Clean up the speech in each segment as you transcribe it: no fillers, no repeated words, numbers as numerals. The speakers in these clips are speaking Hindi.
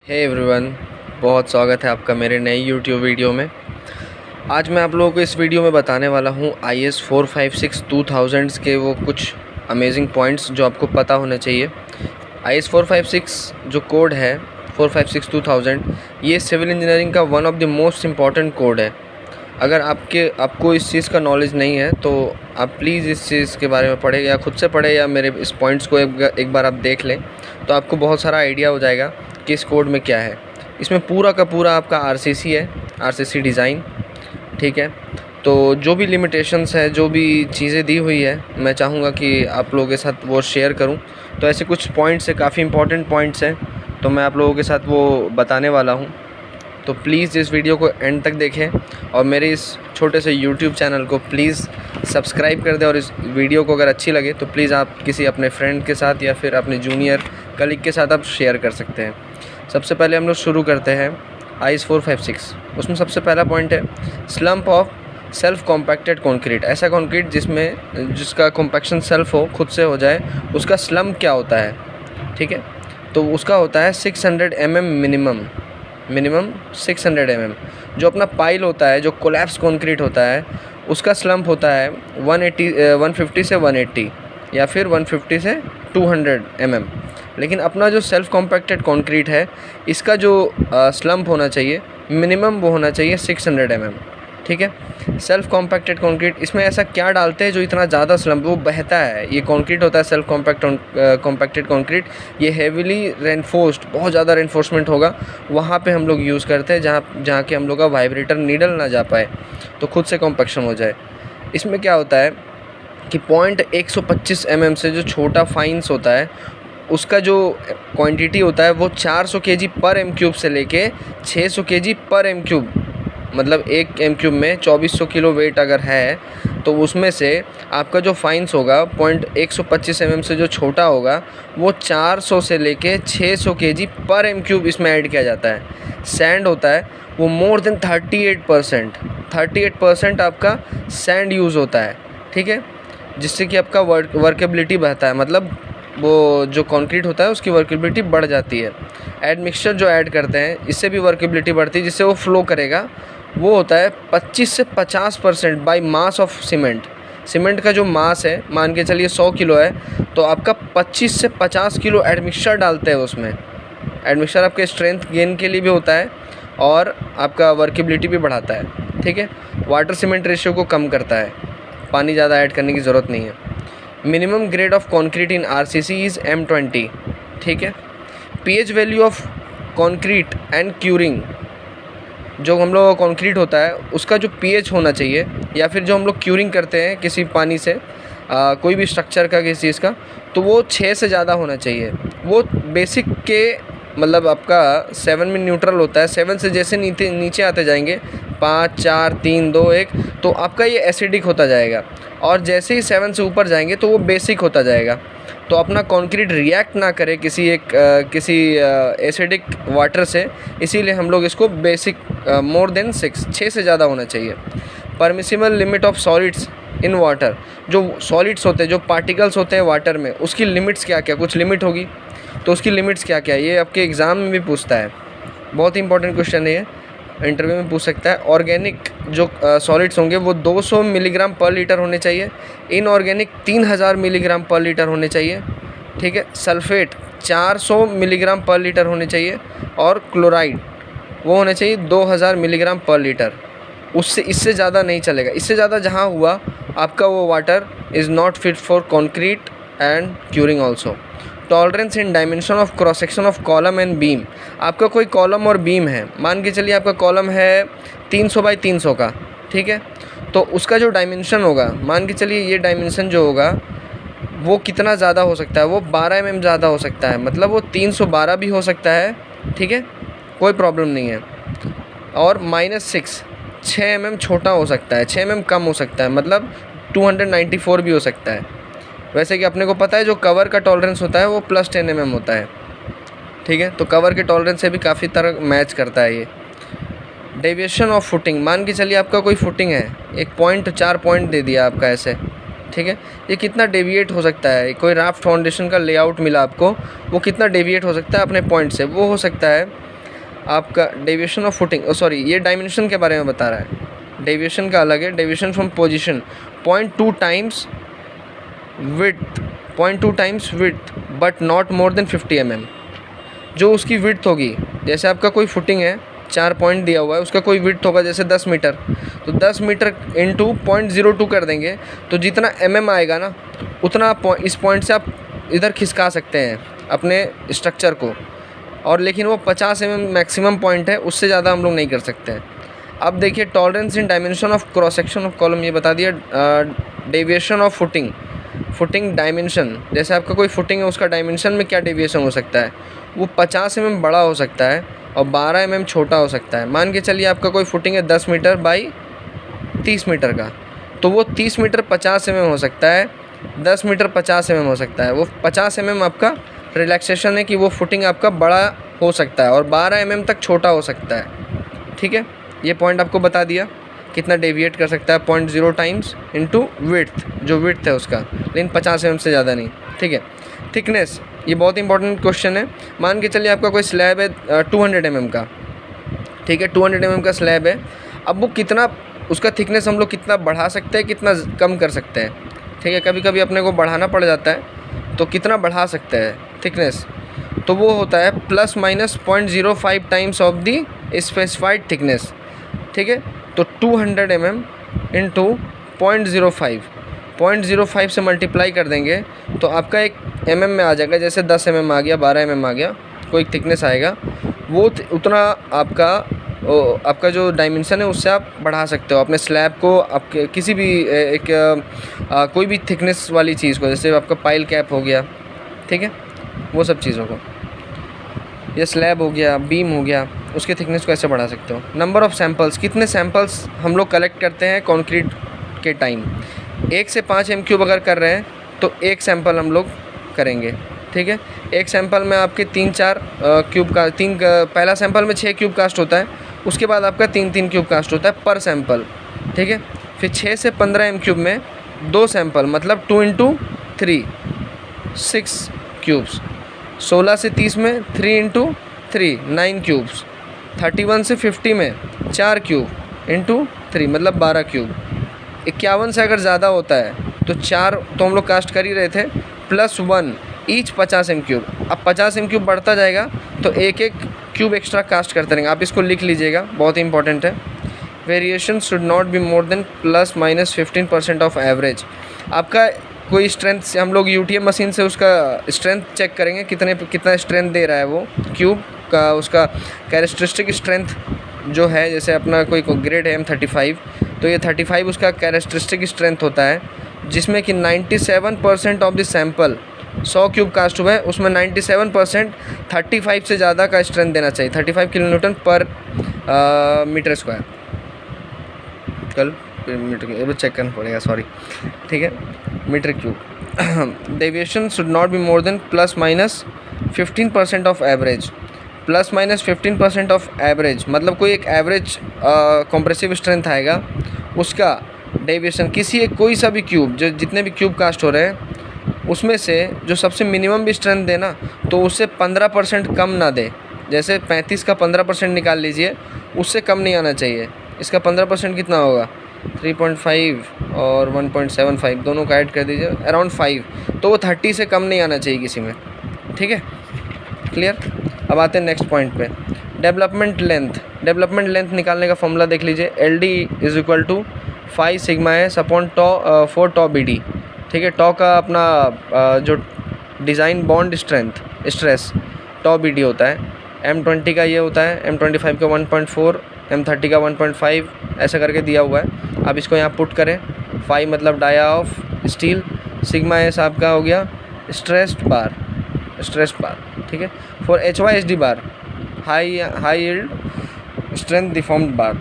हे एवरीवन, बहुत स्वागत है आपका मेरे नई यूट्यूब वीडियो में। आज मैं आप लोगों को इस वीडियो में बताने वाला हूँ IS 456 2000 के वो कुछ अमेजिंग पॉइंट्स जो आपको पता होने चाहिए। IS 456 जो कोड है 456 2000, ये सिविल इंजीनियरिंग का one of the most important code है। अगर आपको इस चीज़ का नॉलेज नहीं है तो आप प्लीज़ इस चीज़ के बारे में पढ़ें, या खुद से पढ़ें, या मेरे इस पॉइंट्स को एक बार आप देख लें तो आपको बहुत सारा आइडिया हो जाएगा कि इस कोड में क्या है। इसमें पूरा का पूरा आपका RCC है, RCC डिज़ाइन, ठीक है। तो जो भी लिमिटेशंस है, जो भी चीज़ें दी हुई है, मैं चाहूँगा कि आप लोगों के साथ वो शेयर करूँ। तो ऐसे कुछ पॉइंट्स है, काफ़ी इंपॉर्टेंट पॉइंट्स हैं, तो मैं आप लोगों के साथ वो बताने वाला हूँ। तो प्लीज़ इस वीडियो को एंड तक देखें और मेरे इस छोटे से YouTube चैनल को प्लीज़ सब्सक्राइब कर दें। और इस वीडियो को अगर अच्छी लगे तो प्लीज़ आप किसी अपने फ्रेंड के साथ या फिर अपने जूनियर कलीग के साथ आप शेयर कर सकते हैं। सबसे पहले हम लोग शुरू करते हैं IS 456। उसमें सबसे पहला पॉइंट है slump of self compacted concrete. ऐसा कॉन्क्रीट जिसका कॉम्पैक्शन सेल्फ हो, खुद से हो जाए, उसका स्लम्प क्या होता है, ठीक है। तो उसका होता है 600 mm मिनिमम 600 mm। जो अपना पाइल होता है, जो कोलैप्स कॉन्क्रीट होता है, उसका स्लम्प होता है 150 से 180 या फिर 150 से 200 mm। लेकिन अपना जो सेल्फ कॉम्पैक्टेड कॉन्क्रीट है, इसका जो स्लम्प होना चाहिए मिनिमम वो होना चाहिए 600 mm, ठीक है। सेल्फ कॉम्पैक्टेड कॉन्क्रीट, इसमें ऐसा क्या डालते हैं जो इतना ज़्यादा स्लम्प, वो बहता है। ये कॉन्क्रीट होता है सेल्फ कॉम्पैक्टेड कॉन्क्रीट, ये हेविली रेनफोर्स्ड, बहुत ज़्यादा रेनफोर्समेंट होगा, वहाँ पे हम लोग यूज़ करते हैं जहाँ कि हम लोग का वाइब्रेटर नीडल ना जा पाए, तो खुद से कॉम्पैक्शन हो जाए। इसमें क्या होता है कि पॉइंट 125 mm से जो छोटा फाइंस होता है, उसका जो क्वांटिटी होता है वो 400 kg पर m³ से लेके 600 kg पर m³, मतलब 1 m³ में 2400 किलो वेट अगर है, तो उसमें से आपका जो फाइंस होगा पॉइंट 125 mm से जो छोटा होगा, वो 400 से लेके 600 kg पर m³ इसमें ऐड किया जाता है। सैंड होता है वो मोर देन 38% आपका सैंड यूज़ होता है, ठीक है, जिससे कि आपका वर्केबिलिटी बढ़ता है, मतलब वो जो कंक्रीट होता है उसकी वर्केबिलिटी बढ़ जाती है। एड मिक्सचर जो ऐड करते हैं, इससे भी वर्केबिलिटी बढ़ती है, जिससे वो फ्लो करेगा। वो होता है 25 से 50% बाय मास ऑफ सीमेंट का जो मास है, मान के चलिए 100 किलो है, तो आपका 25 से 50 किलो एडमिक्सचर डालते हैं उसमें। एडमिक्सचर आपके स्ट्रेंथ गेन के लिए भी होता है और आपका वर्केबिलिटी भी बढ़ाता है, ठीक है। वाटर सीमेंट रेशियो को कम करता है, पानी ज़्यादा ऐड करने की ज़रूरत नहीं है। Minimum grade of concrete in RCC is M20, ठीक है। pH value of concrete and curing, जो हम लोग कॉन्क्रीट होता है उसका जो pH होना चाहिए, या फिर जो हम लोग क्यूरिंग करते हैं किसी पानी से कोई भी स्ट्रक्चर का, किसी चीज़ का, तो वो 6 से ज़्यादा होना चाहिए। वो बेसिक के मतलब आपका 7 में न्यूट्रल होता है। 7 से जैसे नीचे आते जाएंगे, 5 4 3 2 1, तो आपका ये एसिडिक होता जाएगा, और जैसे ही 7 से ऊपर जाएंगे तो वो बेसिक होता जाएगा। तो अपना कंक्रीट रिएक्ट ना करे किसी एसिडिक वाटर से, इसीलिए हम लोग इसको बेसिक मोर देन 6 से ज़्यादा होना चाहिए। Permissible limit of solids in water, जो सॉलिड्स होते हैं, जो पार्टिकल्स होते हैं वाटर में, उसकी लिमिट्स क्या क्या, कुछ लिमिट होगी, तो उसकी लिमिट्स क्या क्या, ये आपके एग्ज़ाम में भी पूछता है। बहुत ही इंपॉर्टेंट क्वेश्चन है ये, इंटरव्यू में पूछ सकता है। ऑर्गेनिक जो सॉलिड्स होंगे वो 200 मिलीग्राम पर लीटर होने चाहिए। इनऑर्गेनिक 3000 मिलीग्राम पर लीटर होने चाहिए, ठीक है। सल्फेट 400 मिलीग्राम पर लीटर होने चाहिए, और क्लोराइड वो होने चाहिए 2000 मिलीग्राम पर लीटर। इससे ज़्यादा नहीं चलेगा। इससे ज़्यादा जहाँ हुआ, आपका वो water is not fit for concrete and curing also. Tolerance in dimension of cross section of column and beam, आपका कोई कॉलम और बीम है, मान के चलिए आपका कॉलम है 300 बाई 300 का, ठीक है। तो उसका जो डायमेंशन होगा, मान के चलिए ये डायमेंशन जो होगा वो कितना ज़्यादा हो सकता है, वो 12 mm ज़्यादा हो सकता है, मतलब वो 312 भी हो सकता है, ठीक है, कोई प्रॉब्लम नहीं है। और -6 mm छोटा हो सकता है, 6 mm कम हो सकता है, मतलब 294 भी हो सकता है। वैसे कि अपने को पता है जो कवर का टॉलरेंस होता है वो +10 mm होता है, ठीक है। तो कवर के टॉलरेंस से भी काफ़ी तरह मैच करता है ये। डेविएशन ऑफ फुटिंग, मान के चलिए आपका कोई फुटिंग है, 4 पॉइंट दे दिया आपका ऐसे, ठीक है। ये कितना डेविएट हो सकता है, कोई राफ्ट फाउंडेशन का लेआउट मिला आपको, वो कितना डेविएट हो सकता है अपने पॉइंट से, वो हो सकता है आपका डेविएशन ऑफ फुटिंग, सॉरी ये डायमेंशन के बारे में बता रहा है, डेविएशन का अलग है, deviation from position 0.2 times width, 0.2 times width but not more than 50 mm। जो उसकी विड्थ होगी, जैसे आपका कोई फुटिंग है 4 पॉइंट दिया हुआ है, उसका कोई विड्थ होगा जैसे 10 मीटर, तो 10 मीटर इंटू 0.02 कर देंगे तो जितना mm आएगा ना उतना इस पॉइंट से आप इधर खिसका सकते हैं अपने स्ट्रक्चर को, और लेकिन वो 50 mm मैक्सिमम पॉइंट है, उससे ज़्यादा हम लोग नहीं कर सकते हैं। अब देखिए tolerance in dimension of cross section of column, ये बता दिया। Deviation of footing, footing dimension, जैसे आपका कोई फुटिंग है उसका डायमेंशन में क्या डेविएशन हो सकता है, वो 50 mm बड़ा हो सकता है और 12 mm छोटा हो सकता है। मान के चलिए आपका कोई फुटिंग है 10 मीटर बाई 30 मीटर का, तो वो 30 मीटर 50 mm हो सकता है, 10 मीटर 50 mm हो सकता है। वो 50 mm आपका रिलैक्सेशन है कि वो फुटिंग आपका बड़ा हो सकता है और 12 mm तक छोटा हो सकता है। ठीक है, ये पॉइंट आपको बता दिया कितना डेविएट कर सकता है, 0.0 टाइम्स इंटू विड्थ, जो विड्थ है उसका, लेकिन 50 mm से ज़्यादा नहीं। ठीक है, थिकनेस, ये बहुत इंपॉर्टेंट क्वेश्चन है। मान के चलिए आपका कोई स्लैब है 200 mm का, ठीक है, 200 mm का स्लैब है। अब वो कितना, उसका थिकनेस हम लोग कितना बढ़ा सकते हैं, कितना कम कर सकते हैं। ठीक है, कभी कभी अपने को बढ़ाना पड़ जाता है, तो कितना बढ़ा सकते हैं थिकनेस, तो वो होता है plus minus 0.05 times of the specified thickness. ठीक है, तो 200 mm इंटू 0.05 से मल्टीप्लाई कर देंगे तो आपका एक mm में आ जाएगा, जैसे 10 mm आ गया, 12 mm आ गया, कोई थिकनेस आएगा, वो उतना आपका जो डायमेंशन है उससे आप बढ़ा सकते हो अपने स्लैब को, आपके किसी भी कोई भी थिकनेस वाली चीज़ को, जैसे आपका पाइल कैप हो गया, ठीक है, वो सब चीज़ों को, ये स्लैब हो गया, बीम हो गया, उसके थिकनेस को ऐसे बढ़ा सकते हो। नंबर ऑफ़ सैम्पल्स, कितने सैम्पल्स हम लोग कलेक्ट करते हैं कंक्रीट के टाइम, 1 से 5 m³ अगर कर रहे हैं तो 1 सैम्पल हम लोग करेंगे। ठीक है, एक सैंपल में आपके 3-4 क्यूब का पहला सैंपल में 6 क्यूब कास्ट होता है, उसके बाद आपका 3-3 क्यूब कास्ट होता है पर सैंपल। ठीक है, फिर 6 से 15 m³ में 2 सैंपल, मतलब 2 × 3 6 क्यूब्स। 16 से 30 में 3 × 3 9 क्यूब्स। 31 से 50 में 4 क्यूब इंटू 3 मतलब 12 क्यूब। 51 से अगर ज़्यादा होता है तो 4 तो हम लोग कास्ट कर ही रहे थे, +1 ईच 50 m³। अब 50 m³ बढ़ता जाएगा तो एक क्यूब एक्स्ट्रा कास्ट करते रहेंगे। आप इसको लिख लीजिएगा, बहुत ही इंपॉर्टेंट है। Variation should not be more than ±15% of average. आपका कोई स्ट्रेंथ से हम लोग यूटीएम मशीन से उसका स्ट्रेंथ चेक करेंगे, कितना स्ट्रेंथ दे रहा है वो क्यूब का, उसका कैरेक्टरिस्टिक स्ट्रेंथ जो है, जैसे अपना कोई ग्रेड है M35, तो ये 35 उसका कैरेक्टरिस्टिक स्ट्रेंथ होता है, जिसमें कि 97% of the sample 100 cube cast हुआ है, उसमें 97% 35 से ज़्यादा का स्ट्रेंथ देना चाहिए, 35 kN पर मीटर स्क्वायर। कल मीटर चेक करना पड़ेगा, सॉरी। ठीक है, meter cube. Deviation should not be more than ±15% of average. ±15% of average मतलब कोई एक एवरेज कंप्रेसिव स्ट्रेंथ आएगा, उसका डेविएशन कोई सा भी क्यूब, जो जितने भी क्यूब कास्ट हो रहे हैं उसमें से जो सबसे मिनिमम भी स्ट्रेंथ देना, तो उससे 15% कम ना दे। जैसे 35 का 15% निकाल लीजिए, उससे कम नहीं आना चाहिए। इसका 15% कितना होगा, 3.5 और 1.75 दोनों का ऐड कर दीजिए, अराउंड 5, तो वो 30 से कम नहीं आना चाहिए किसी में। ठीक है, क्लियर। अब आते हैं नेक्स्ट पॉइंट पे, डेवलपमेंट लेंथ। डेवलपमेंट लेंथ निकालने का फॉर्मूला देख लीजिए, LD = 5 सिग्मा S अपॉन 4 टॉ BD। ठीक है, टॉ का अपना जो डिज़ाइन बॉन्ड स्ट्रेस टॉ BD होता है, M20 का ये होता है, M25 का 1.4, M30 का 1.5, ऐसा करके दिया हुआ है। अब इसको यहाँ पुट करें, 5 मतलब dia of steel, sigma S आपका हो गया स्ट्रेस्ड बार। ठीक है, for HYSD bar, high yield strength deformed bar,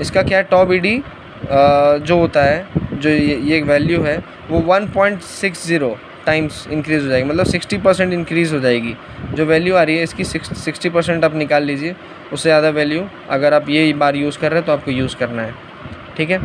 इसका क्या है, टॉ BD जो होता है, जो ये वैल्यू है वो 1.60 टाइम्स इंक्रीज़ हो जाएगी, मतलब 60% इंक्रीज़ हो जाएगी। जो वैल्यू आ रही है इसकी 60% आप निकाल लीजिए, उससे ज़्यादा वैल्यू अगर आप ये बार यूज़ कर रहे हैं तो आपको यूज़ करना है। ठीक है,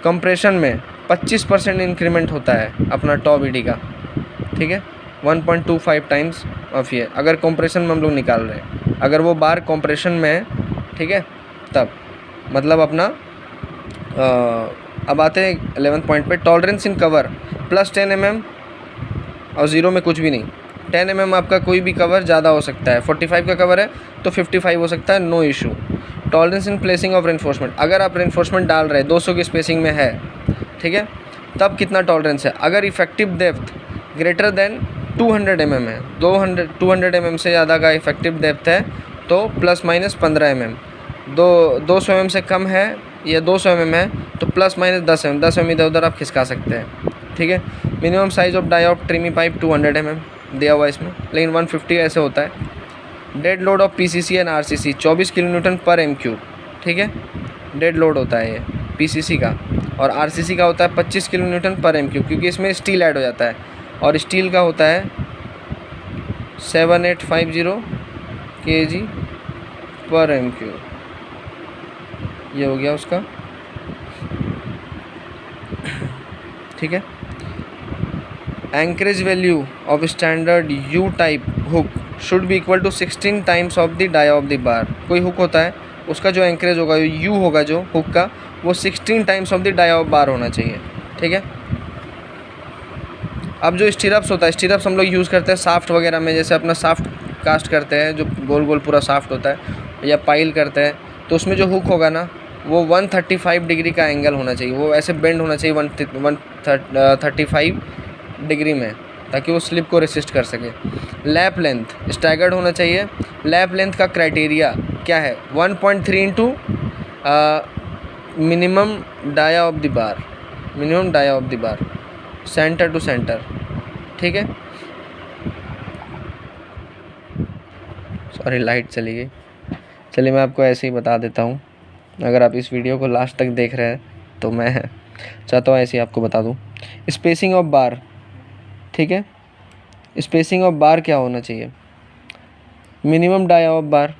कंप्रेशन में 25% इंक्रीमेंट होता है अपना टॉ BD का। ठीक है, 1.25 टाइम्स ऑफ ये, अगर कंप्रेशन में हम लोग निकाल रहे हैं, अगर वो बार कंप्रेशन में है, ठीक है, तब मतलब अपना अब आते हैं 11th पॉइंट पे, tolerance in cover plus 10 mm और 0 में कुछ भी नहीं। 10 mm आपका कोई भी कवर ज़्यादा हो सकता है, 45 का कवर है तो 55 हो सकता है, no issue. Tolerance in placing of reinforcement, अगर आप रेनफोर्समेंट डाल रहे हैं 200 की स्पेसिंग में है, ठीक है, तब कितना टॉलरेंस है, अगर effective depth greater than 200 mm है, 200 mm से ज़्यादा का इफेक्टिव डेप्थ है तो प्लस माइनस 15 mm, 200 mm से कम है या 200 mm है तो प्लस माइनस 10 mm इधर उधर आप खिसका सकते हैं, ठीक है। Minimum size of die of tremie pipe 200 mm दिया हुआ इसमें, लेकिन 150 ऐसे होता है। Dead load of PCC and RCC 24 kN पर m3, ठीक है, डेड लोड होता है ये पीसीसी का, और आरसीसी का होता है 25 kN पर m3, क्योंकि इसमें स्टील ऐड हो जाता है, और स्टील का होता है 7850 kg पर m3। ये हो गया उसका, ठीक है। Anchorage value of standard U type hook should be equal to 16 times of the dia of the bar. कोई हुक होता है उसका जो एंकरेज होगा, यू होगा जो हुक का, वो 16 times of the dia of bar होना चाहिए, ठीक है। अब जो स्टीरअप्स होता है, स्टीरअप्स हम लोग यूज़ करते हैं साफ्ट वगैरह में, जैसे अपना साफ्ट कास्ट करते हैं जो गोल गोल पूरा साफ्ट होता है, या पाइल करते हैं, तो उसमें जो हुक होगा ना वो 135 डिग्री का एंगल होना चाहिए, वो ऐसे बेंड होना चाहिए 135 डिग्री में, ताकि वो स्लिप को रेसिस्ट कर सके। लैप लेंथ स्टैगर्ड होना चाहिए। लैप लेंथ का क्राइटेरिया क्या है, 1.3 into minimum dia of the bar, minimum dia of the bar centre to centre, ठीक है। सॉरी लाइट चली गई। चलिए मैं आपको ऐसे ही बता देता हूँ, अगर आप इस वीडियो को लास्ट तक देख रहे हैं तो मैं चाहता हूँ ऐसे ही आपको बता दूँ। स्पेसिंग ऑफ बार, ठीक है, स्पेसिंग ऑफ बार क्या होना चाहिए, मिनिमम डाया ऑफ बार